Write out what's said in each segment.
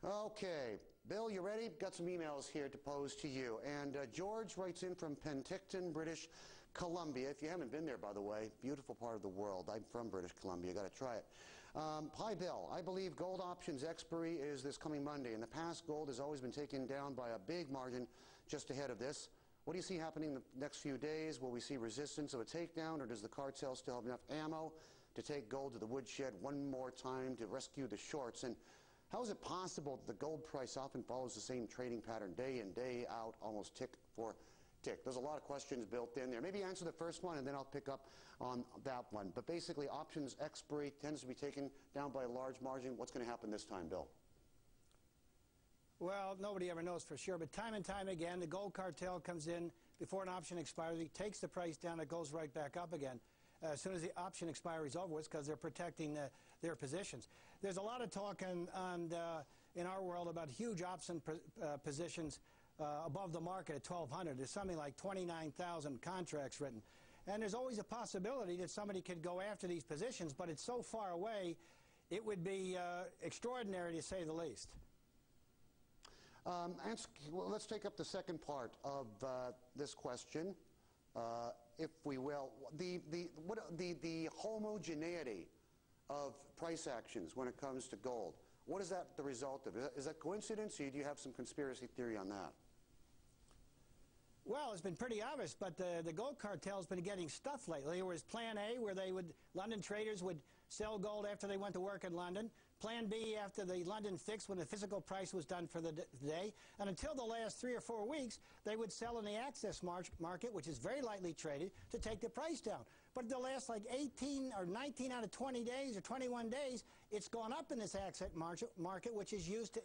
Okay, Bill, you ready? Got some emails here to pose to you. And George writes in from Penticton, British Columbia. If you haven't been there, by the way, beautiful part of the world. I'm from British Columbia. Got to try it. Hi, Bill. I believe gold options expiry is this coming Monday. In the past, gold has always been taken down by a big margin just ahead of this. What do you see happening the next few days? Will we see resistance of a takedown, or does the cartel still have enough ammo to take gold to the woodshed one more time to rescue the shorts? And how is it possible that the gold price often follows the same trading pattern day in, day out, almost tick for tick? There's a lot of questions built in there. Maybe answer the first one, and then I'll pick up on that one. But basically, options expiry tends to be taken down by a large margin. What's going to happen this time, Bill? Well, nobody ever knows for sure, but time and time again, the gold cartel comes in before an option expiry, takes the price down, it goes right back up again. As soon as the option expiry is over with, because they're protecting their positions. There's a lot of talk in our world about huge option positions above the market at 1,200. There's something like 29,000 contracts written. And there's always a possibility that somebody could go after these positions, but it's so far away, it would be extraordinary to say the least. Well, let's take up the second part of this question. If we will, the homogeneity of price actions when it comes to gold, what is that the result of? Is that coincidence, or do you have some conspiracy theory on that? Well, it's been pretty obvious, but the gold cartel's been getting stuff lately. There was Plan A, where London traders would sell gold after they went to work in London. Plan B, after the London fix, when the physical price was done for the day. And until the last 3 or 4 weeks, they would sell in the access market, which is very lightly traded, to take the price down. But the last like 18 or 19 out of 20 days or 21 days, it's gone up in this access market, which is used to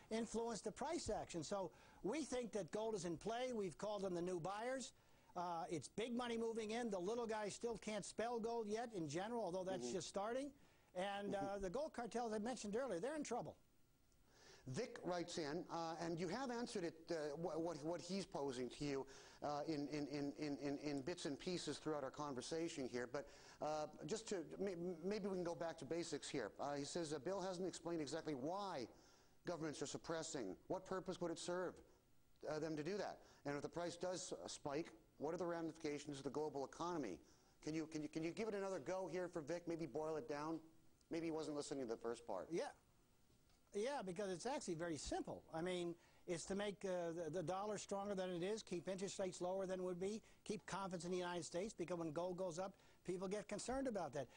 influence the price action. So we think that gold is in play. We've called them the new buyers. It's big money moving in. The little guys still can't spell gold yet in general, although that's just starting. And the gold cartel, as I mentioned earlier, they're in trouble. Vic writes in, and you have answered it, what he's posing to you in bits and pieces throughout our conversation here. But just to, maybe we can go back to basics here. He says, Bill hasn't explained exactly why governments are suppressing. What purpose would it serve them to do that? And if the price does spike, what are the ramifications of the global economy? Can you give it another go here for Vic? Maybe boil it down? Maybe he wasn't listening to the first part. Yeah, because it's actually very simple. I mean, it's to make the dollar stronger than it is, keep interest rates lower than it would be, keep confidence in the United States, because when gold goes up, people get concerned about that.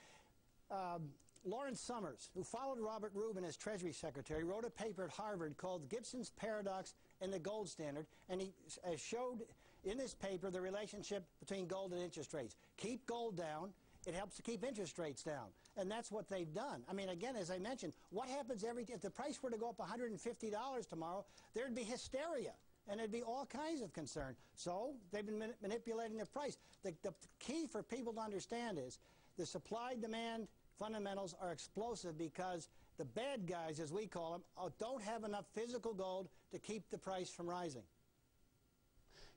Lawrence Summers, who followed Robert Rubin as Treasury Secretary, wrote a paper at Harvard called Gibson's Paradox and the Gold Standard, and he showed in this paper the relationship between gold and interest rates. Keep gold down, it helps to keep interest rates down. And that's what they've done. I mean, again, as I mentioned, what happens if the price were to go up $150 tomorrow, there'd be hysteria. And there'd be all kinds of concern. So they've been manipulating the price. The key for people to understand is the supply-demand fundamentals are explosive, because the bad guys, as we call them, don't have enough physical gold to keep the price from rising.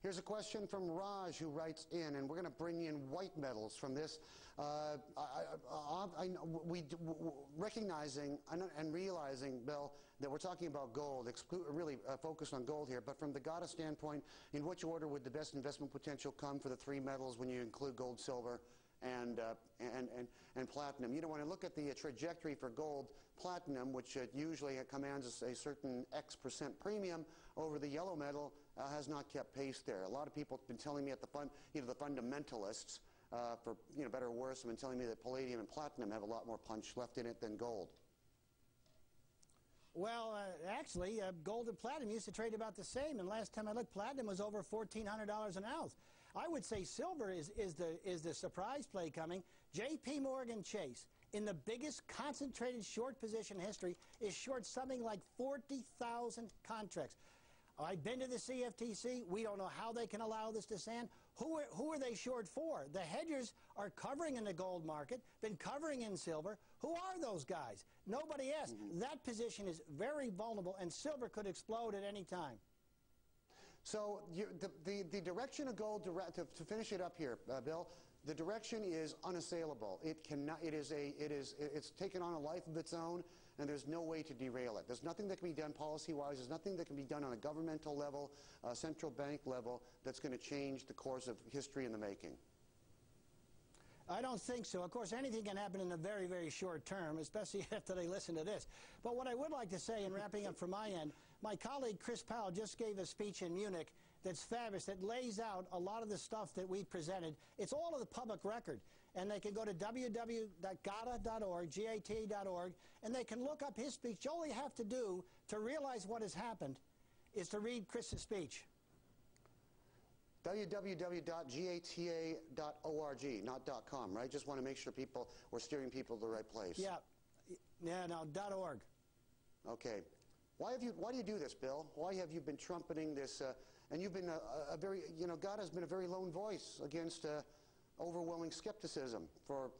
Here's a question from Raj, who writes in, and we're going to bring in white metals from this. Recognizing and realizing, Bill, that we're talking about gold, really focused on gold here, but from the GATA standpoint, in which order would the best investment potential come for the three metals when you include gold, silver, and platinum? You know, when I look at the trajectory for gold, platinum, which usually commands a certain X% premium over the yellow metal, has not kept pace there. A lot of people have been telling me at the the fundamentalists, for better or worse, have been telling me that palladium and platinum have a lot more punch left in it than gold. Well, actually, gold and platinum used to trade about the same, and last time I looked, platinum was over $1,400 an ounce. I would say silver is the surprise play coming. J.P. Morgan Chase, in the biggest concentrated short position in history, is short something like 40,000 contracts. I've been to the CFTC. We don't know how they can allow this to stand. Who are they short for? The hedgers are covering in the gold market, been covering in silver. Who are those guys? Nobody asked. That position is very vulnerable, and silver could explode at any time. So the direction of gold, to finish it up here, Bill, the direction is unassailable. It cannot. It's taken on a life of its own. and there's no way to derail it. There's nothing that can be done policy-wise. There's nothing that can be done on a governmental level, central bank level, that's going to change the course of history in the making. I don't think so. Of course, anything can happen in a very, very short term, especially after they listen to this. But what I would like to say, in wrapping up from my end, my colleague Chris Powell just gave a speech in Munich that's fabulous, that lays out a lot of the stuff that we presented. It's all of the public record. And they can go to www.gata.org, G-A-T.org, and they can look up his speech. All you have to do to realize what has happened is to read Chris's speech. www.gata.org, not .com, right? Just want to make sure we're steering people to the right place. Yeah, no, .org. Okay. Why do you do this, Bill? Why have you been trumpeting this? And you've been a very, GATA's been a very lone voice against overwhelming skepticism for,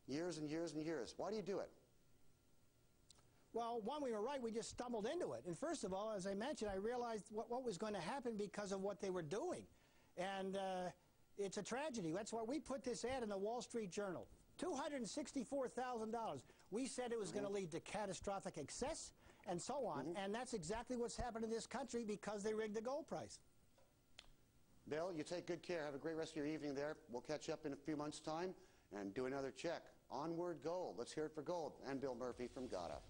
years and years and years. Why do you do it? Well, one, we were right. We just stumbled into it. And first of all, as I mentioned, I realized what was going to happen because of what they were doing. And it's a tragedy. That's why we put this ad in the Wall Street Journal. $264,000. We said it was going to lead to catastrophic excess and so on. And that's exactly what's happened in this country because they rigged the gold price. Bill, you take good care. Have a great rest of your evening there. We'll catch up in a few months' time and do another check. Onward gold. Let's hear it for gold. And Bill Murphy from GATA.